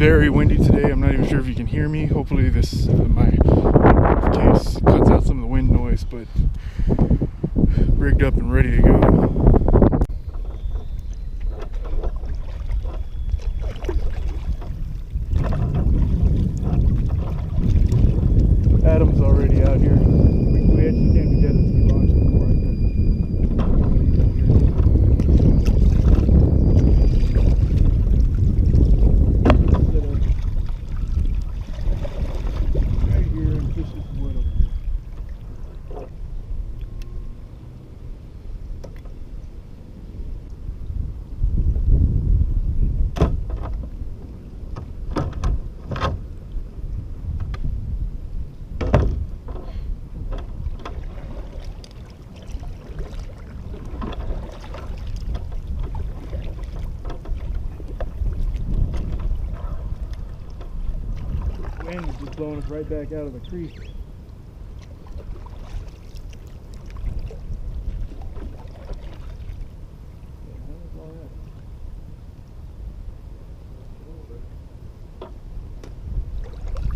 very windy today. I'm not even sure if you can hear me. Hopefully this my case cuts out some of the wind noise, but rigged up and ready to go. Adam's already out here. We actually came together to be launched before I could. Right here and fish this wood over here. Wind is just blowing us right back out of the creek.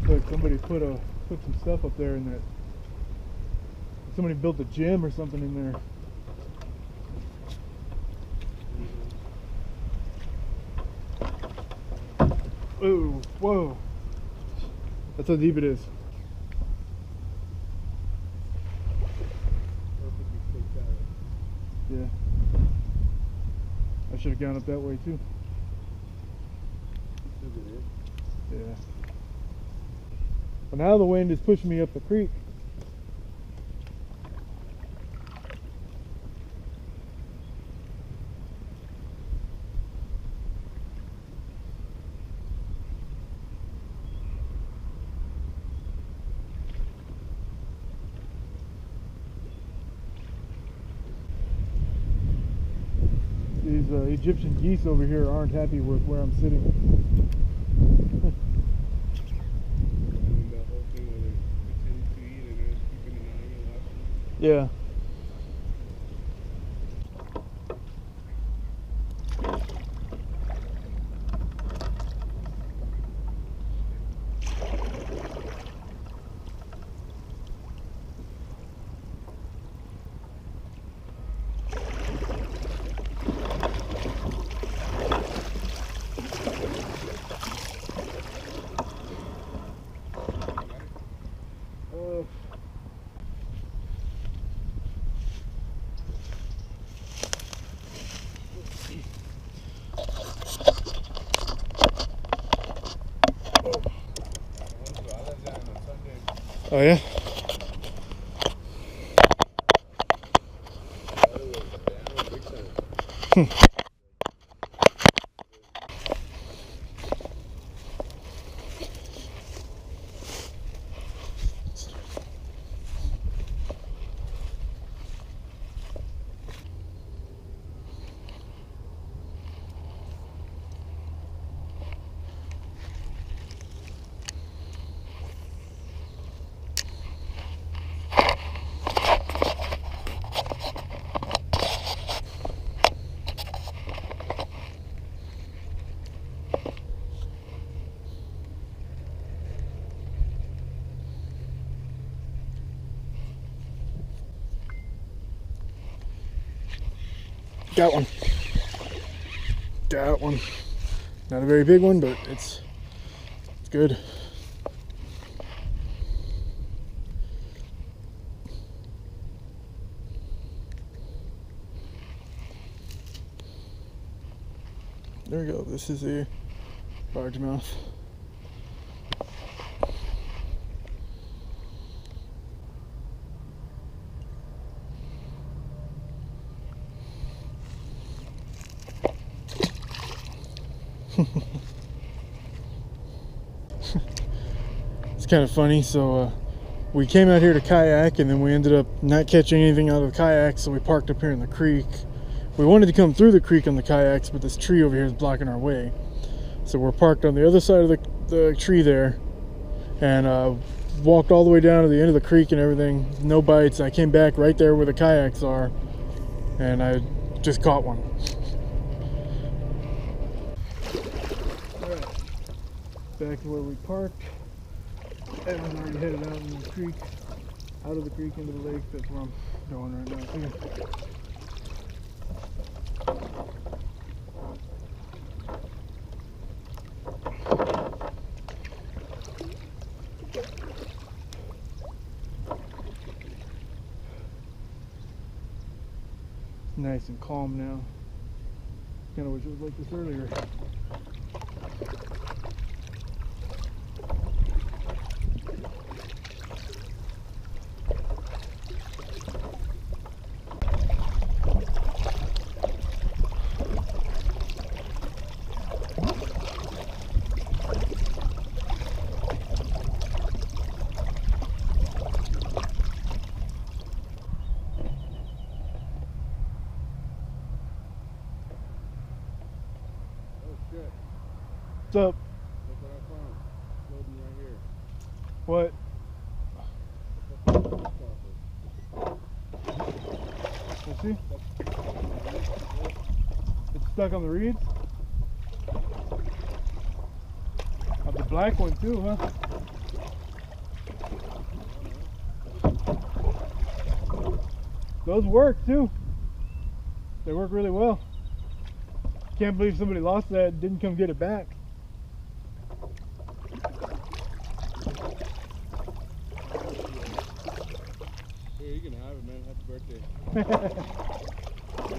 Look, somebody put some stuff up there in that. Somebody built a gym or something in there. Ooh, whoa. That's how deep it is. Yeah. I should have gone up that way too. Yeah. But now the wind is pushing me up the creek. These Egyptian geese over here aren't happy with where I'm sitting. Yeah. Oh yeah? Got one. Got one. Not a very big one, but it's good. There we go. This is a largemouth. It's kind of funny. So we came out here to kayak, and then we ended up not catching anything out of the kayak, so we parked up here in the creek. We wanted to come through the creek on the kayaks, but this tree over here is blocking our way. So we're parked on the other side of the tree there, and walked all the way down to the end of the creek and everything. No bites. I came back right there where the kayaks are, and I just caught one. back to where we parked. Evan's already headed out in the creek, out of the creek into the lake. That's where I'm going right now. Nice and calm now. Kind of wish it was like this earlier. What's up? Look what I found. Floating right here. What? Let's see. It's stuck on the reeds? Oh, the black one too, huh? Those work too. They work really well. Can't believe somebody lost that and didn't come get it back. Here, you can have it, man. Happy birthday.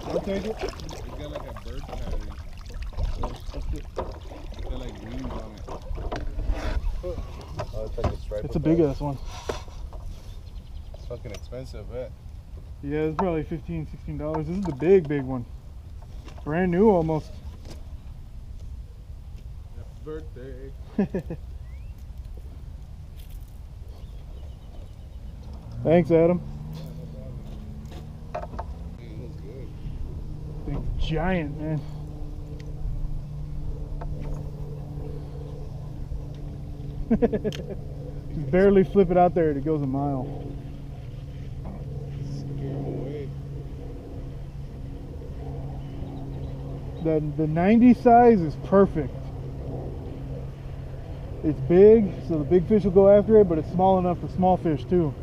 I'll take it. It's got like a bird pattern. It's got like wings on it. Oh, it's like a stripe. It's a big ass one. It's fucking expensive, eh? Yeah, it's probably $15, $16. This is the big one. Brand new almost. Happy birthday. Thanks, Adam. Man, that's good. Thing's giant, man. Just barely flip it out there and it goes a mile. Scare 'em away. The 90 size is perfect. It's big, so the big fish will go after it, but it's small enough for small fish too.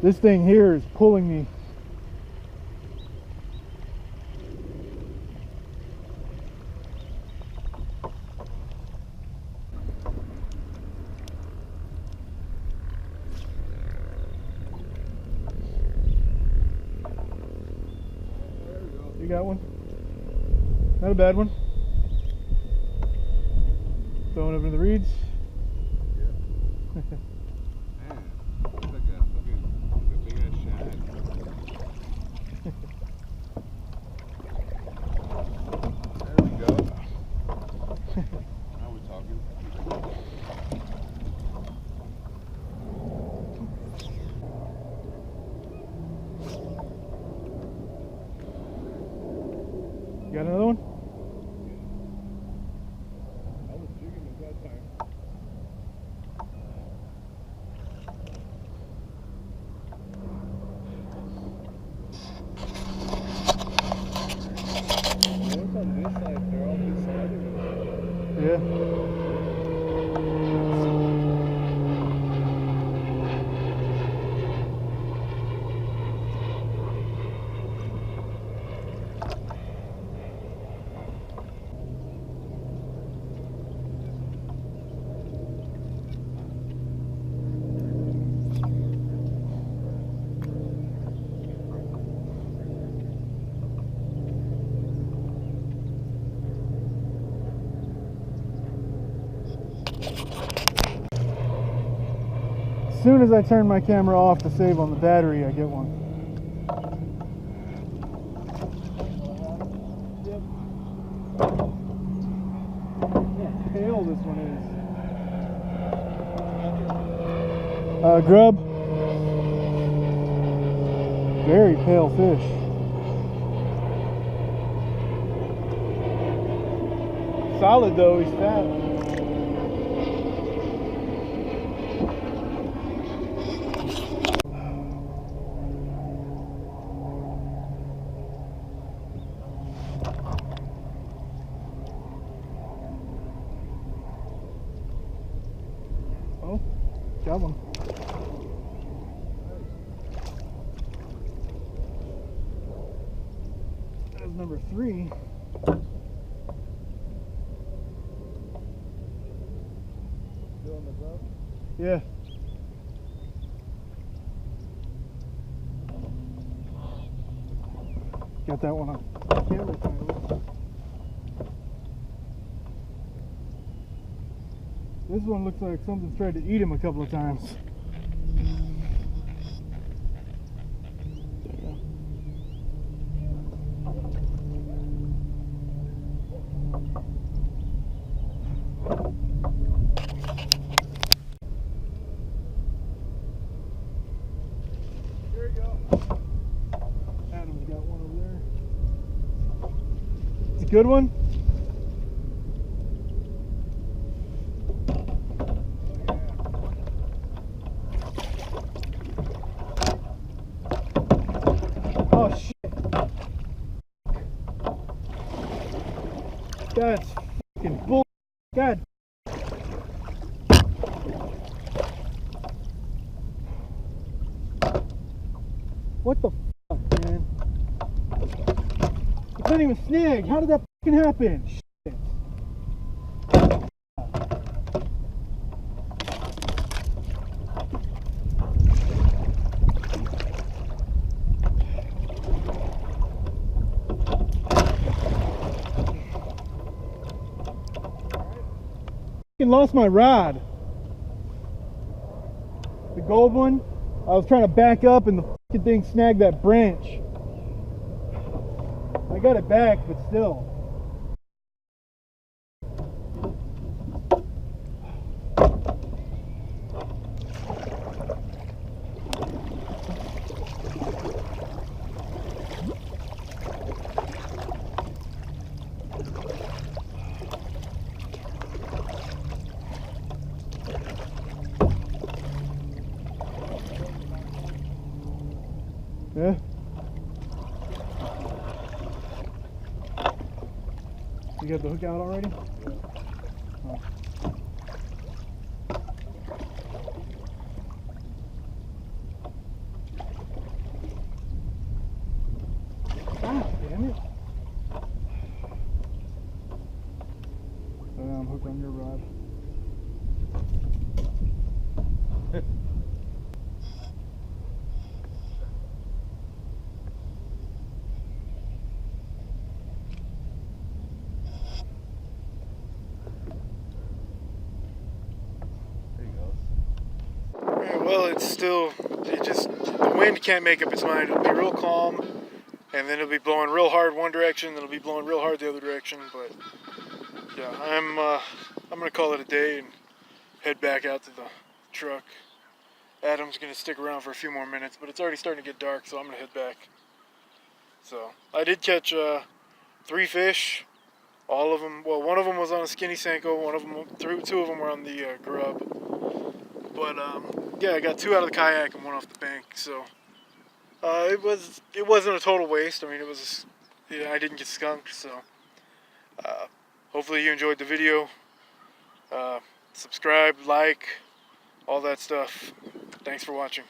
This thing here is pulling me. You got one? Not a bad one. Throwing up in the reeds. Yeah. Man, it's like a fucking big ass shad. There we go. Now we're talking. You got another one? I was jigging at that time. The ones on this side, they're all beside it. Yeah. As soon as I turn my camera off to save on the battery, I get one. Yep. How pale this one is. Grub. Very pale fish. Solid though, he's fat. Got one. That's number 3. Still on the top? Yeah. Got that one on camera finally. This one looks like something's tried to eat him a couple of times. There you go. Adam's got one over there. It's a good one. Oh shit. That's fucking bull. God. What the fuck, man? It's not even snagged. How did that fucking happen? Shit. Fucking lost my rod. The gold one. I was trying to back up and the fucking thing snagged that branch. I got it back, but still. Yeah. You got the hook out already? Yeah. Oh. Ah, damn it. I'm hooked on your rod. There you go. Alright, well, the wind can't make up its mind. It'll be real calm, and then it'll be blowing real hard one direction, then it'll be blowing real hard the other direction, but yeah, I'm gonna call it a day and head back out to the truck. Adam's gonna stick around for a few more minutes, but it's already starting to get dark, so I'm gonna head back. So, I did catch 3 fish. All of them, well, one of them was on a skinny Senko, two of them were on the grub. But yeah, I got 2 out of the kayak and 1 off the bank. So it wasn't a total waste. I mean, I didn't get skunked. So hopefully you enjoyed the video. Subscribe, like, all that stuff. Thanks for watching.